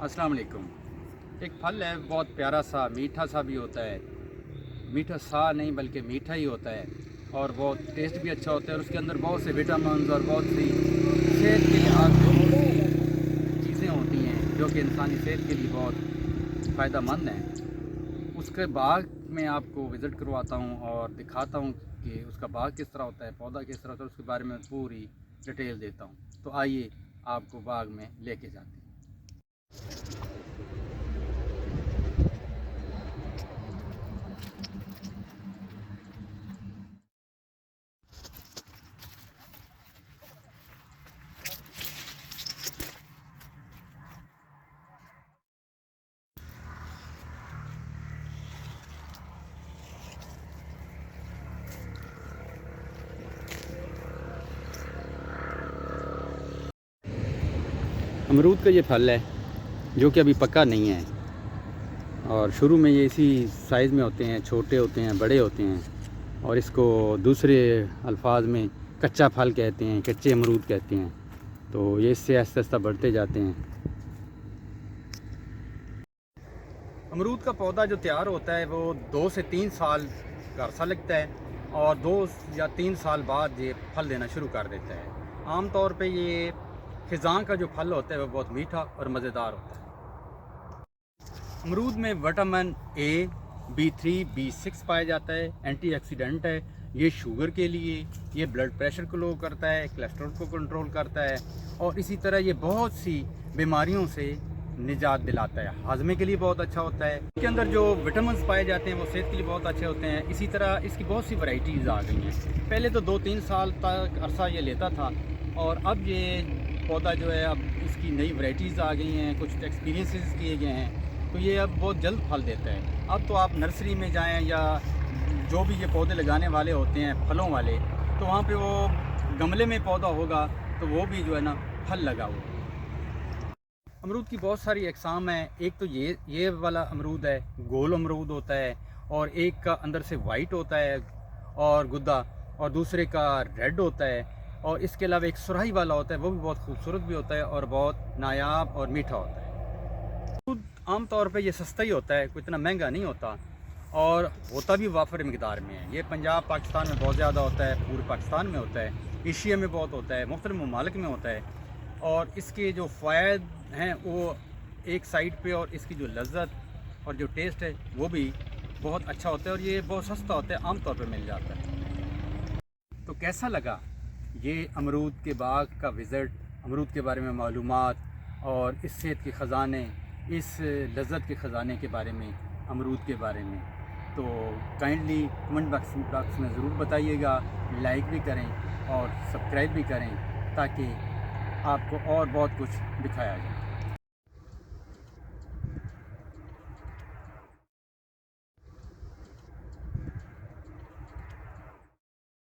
अस्सलाम वालेकुम। एक फल है, बहुत प्यारा सा, मीठा सा भी होता है। मीठा सा नहीं बल्कि मीठा ही होता है और बहुत टेस्ट भी अच्छा होता है और उसके अंदर बहुत से विटामिन और बहुत सी सेहत के लिहाज से बहुत सी चीज़ें होती हैं जो कि इंसानी सेहत के लिए बहुत फ़ायदेमंद हैं। उसके बाग में आपको विज़िट करवाता हूँ और दिखाता हूँ कि उसका बाग किस तरह होता है, पौधा किस तरह होता है, उसके बारे में पूरी डिटेल देता हूँ। तो आइए आपको बाग में लेके जाते हैं। अमरूद का ये फल है जो कि अभी पका नहीं है और शुरू में ये इसी साइज़ में होते हैं, छोटे होते हैं, बड़े होते हैं और इसको दूसरे अल्फाज में कच्चा फल कहते हैं, कच्चे अमरूद कहते हैं। तो ये इससे आहिस्ता आहिस्ता बढ़ते जाते हैं। अमरूद का पौधा जो तैयार होता है वो 2 से 3 साल का अरसा लगता है और 2 या 3 साल बाद ये फल देना शुरू कर देता है। आम तौर पे ये खिज़ां का जो फल होता है वो बहुत मीठा और मज़ेदार होता है। अमरूद में विटामिन ए, B3, B6 पाया जाता है, एंटीऑक्सीडेंट है। ये शुगर के लिए, ये ब्लड प्रेशर को लो करता है, कोलेस्ट्रॉल को कंट्रोल करता है और इसी तरह ये बहुत सी बीमारियों से निजात दिलाता है। हाजमे के लिए बहुत अच्छा होता है। इसके अंदर जो विटामिन पाए जाते हैं वो सेहत के लिए बहुत अच्छे होते हैं। इसी तरह इसकी बहुत सी वैरायटीज़ आ गई हैं। पहले तो 2-3 साल तक अरसा ये लेता था और अब ये पौधा जो है, अब इसकी नई वैरायटीज़ आ गई हैं, कुछ एक्सपीरियंसेस किए गए हैं, तो ये अब बहुत जल्द फल देता है। अब तो आप नर्सरी में जाएं या जो भी ये पौधे लगाने वाले होते हैं फलों वाले, तो वहाँ पे वो गमले में पौधा होगा तो वो भी जो है ना फल लगा हुआ। अमरूद की बहुत सारी अक़साम हैं। एक तो ये वाला अमरूद है, गोल अमरूद होता है और एक का अंदर से वाइट होता है और गुद्दा, और दूसरे का रेड होता है और इसके अलावा एक सुराही वाला होता है, वो भी बहुत खूबसूरत भी होता है और बहुत नायाब और मीठा होता है। आम तौर पे ये सस्ता ही होता है, कोई इतना महंगा नहीं होता और होता भी वाफर मकदार में है। ये पंजाब पाकिस्तान में बहुत ज़्यादा होता है, पूरे पाकिस्तान में होता है, एशिया में बहुत होता है, मुख्तलिफ ममालिक में होता है और इसके जो फ़ायद हैं वो एक साइड पे, और इसकी जो लज्जत और जो टेस्ट है वो भी बहुत अच्छा होता है और ये बहुत सस्ता होता है, आम तौर पर मिल जाता है। तो कैसा लगा ये अमरूद के बाग का विज़िट, अमरूद के बारे में मालूमात और इस सेहत के ख़जाने, इस लज़्ज़त के ख़जाने के बारे में, अमरूद के बारे में? तो काइंडली कमेंट बॉक्स में ज़रूर बताइएगा, लाइक भी करें और सब्सक्राइब भी करें ताकि आपको और बहुत कुछ दिखाया जाए।